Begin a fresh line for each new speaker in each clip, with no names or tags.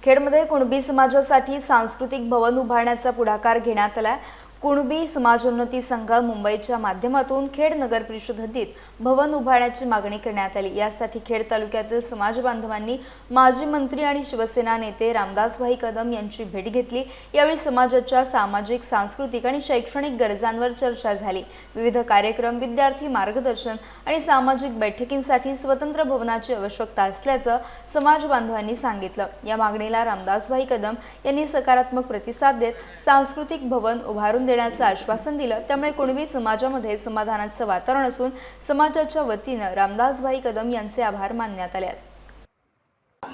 खेडमध्ये कुणबी समाजासाठी सांस्कृतिक भवन उभारण्याचा पुढाकार घेण्यात आला। कुणबी समाजोन्नती संघ मुंबईच्या माध्यमातून खेड नगर परिषद हद्दीत भवन उभारण्याची मागणी करण्यात आली। यासाठी खेड तालुक्यातील समाज बांधवांनी माजी मंत्री आणि शिवसेना नेते रामदासभाई कदम यांची भेट घेतली। यावेळी समाजाच्या सामाजिक, सांस्कृतिक आणि शैक्षणिक गरजांवर चर्चा झाली। विविध कार्यक्रम, विद्यार्थी मार्गदर्शन आणि सामाजिक बैठकींसाठी स्वतंत्र भवनाची आवश्यकता असल्याचं समाज बांधवांनी सांगितलं। या मागणीला रामदासभाई कदम यांनी सकारात्मक प्रतिसाद देत सांस्कृतिक भवन उभारून देण्याचं आश्वासन दिलं। त्यामुळे कुणबी समाजामध्ये समाधानाचं वातावरण असून समाजाच्या वतीनं रामदासभाई कदम यांचे आभार मानण्यात आले।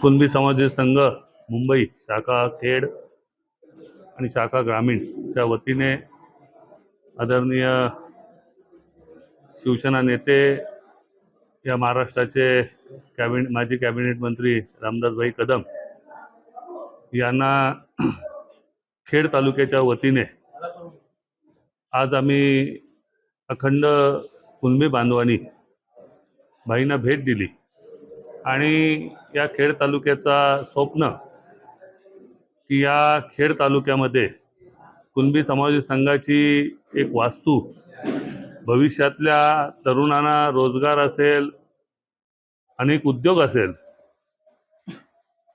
कुणबी समाज संघ मुंबई शाखा खेड आणि शाखा ग्रामीणच्या वतीने आदरणीय शिवसेना नेते या महाराष्ट्राचे माजी कॅबिनेट मंत्री रामदासभाई कदम यांना खेड तालुक्याच्या वतीने आज आम्ही अखंड कुणबी बांधवांनी भाईंना भेट दिली आणि या खेड तालुक्याचा स्वप्न की या खेड तालुक्यामध्ये कुणबी समाज संघाची एक वास्तू, भविष्यातल्या तरुणांना रोजगार असेल, अनेक उद्योग असेल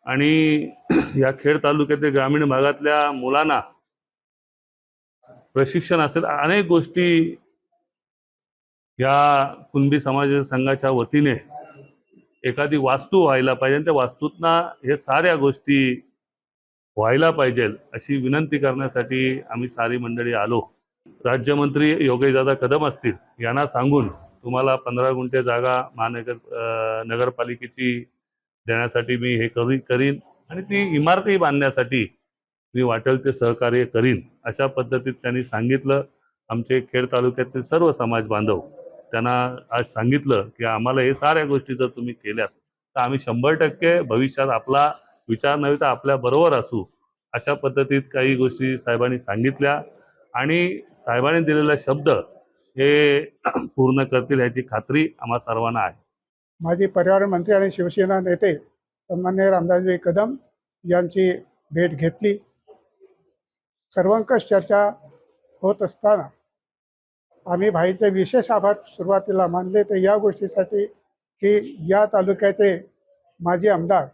आणि या खेड तालुक्यातील ग्रामीण भागातल्या मुलांना प्रशिक्षण असेल, अनेक गोष्टी या कुणबी समाज संघाच्या वतीने एखादी वास्तू व्हायला पाहिजे। त्या वास्तूतना हे साऱ्या गोष्टी व्हायला पाहिजे अशी विनंती करण्यासाठी आम्ही सारी मंडळी आलो। राज्यमंत्री योगेशदादा कदम असतील यांना सांगून तुम्हाला 15 गुंठे जागा नगरपालिकेची देण्यासाठी मी हे करीन आणि ती इमारती बांधण्यासाठी मी वाटेल ते सहकार्य करीन अशा पद्धतीत त्यांनी सांगितलं। आमचे खेड तालुक्यातील सर्व समाज बांधव त्यांना आज सांगितलं की आम्हाला हे साऱ्या गोष्टी जर तुम्ही केल्यात तर आम्ही 100% भविष्यात आपला विचार नव्हे तर आपल्या बरोबर असू अशा पद्धतीत काही गोष्टी साहेबांनी सांगितल्या आणि साहेबांनी दिलेला शब्द हे पूर्ण करतील याची खात्री आम्हा सर्वांना आहे।
माजी पर्यावरण मंत्री आणि शिवसेना नेते सन्माननीय रामदासभाई कदम यांची भेट घेतली। सर्वंकष चर्चा होत असताना आम्ही भाईचे विशेष आभार सुरुवातीला मानले तर या गोष्टीसाठी की या तालुक्याचे माजी आमदार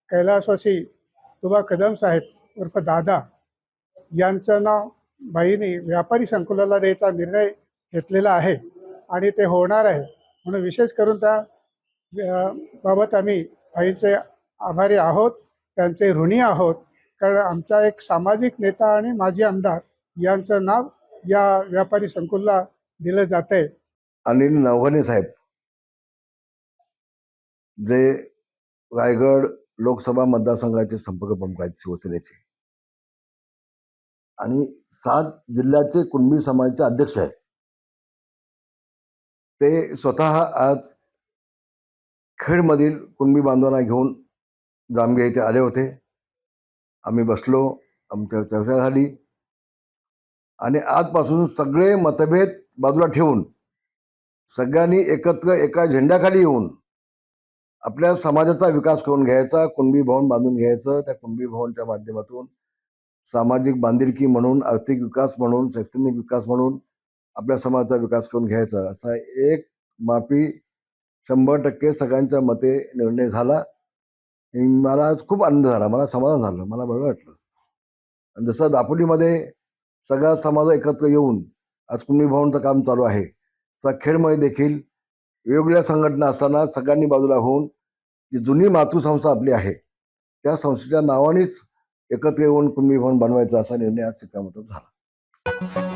कैलासवासी तुबा कदम साहेब उर्फ दादा यांचं नाव भाईंनी व्यापारी संकुलाला द्यायचा निर्णय घेतलेला आहे आणि ते होणार आहे। म्हणून विशेष करून त्या बाबत आम्ही भाईंचे आभारी आहोत, त्यांचे ऋणी आहोत, कारण आमचा एक सामाजिक नेता आणि माजी आमदार यांचं नाव या व्यापारी संकुलला दिलं जाते।
अनिल नवघणे साहेब जे रायगड लोकसभा मतदारसंघाचे संपर्क प्रमुख आहेत शिवसेनेचे आणि 7 जिल्ह्याचे कुणबी समाजाचे अध्यक्ष आहेत, ते स्वतः आज खेडमधील कुणबी बांधवांना घेऊन जामगे येथे आले होते। आम्ही बसलो, आमच्या चर्चा झाली आणि आजपासून सगळे मतभेद बाजूला ठेवून सगळ्यांनी एकत्र एका झेंड्याखाली येऊन आपल्या समाजाचा विकास करून घ्यायचा, कुणबी भवन बांधून घ्यायचं। त्या कुणबी भवनच्या माध्यमातून सामाजिक बांधिलकी म्हणून, आर्थिक विकास म्हणून, शैक्षणिक विकास म्हणून आपल्या समाजाचा विकास करून घ्यायचा असा एक माफी 100% सगळ्यांच्या मते निर्णय झाला। मला आज खूप आनंद झाला, मला समाधान झालं, मला बरं वाटलं। आणि जसं दापोलीमध्ये सगळा समाज एकत्र येऊन आज कुणबी भवनचं काम चालू आहे, तसं खेडमध्ये देखील वेगवेगळ्या संघटना असताना सगळ्यांनी बाजूला होऊन जी जुनी मातृसंस्था आपली आहे त्या संस्थेच्या नावानेच एकत्र येऊन कुणबी भवन बनवायचा असा निर्णय आज शिक्कामोर्तब झाला।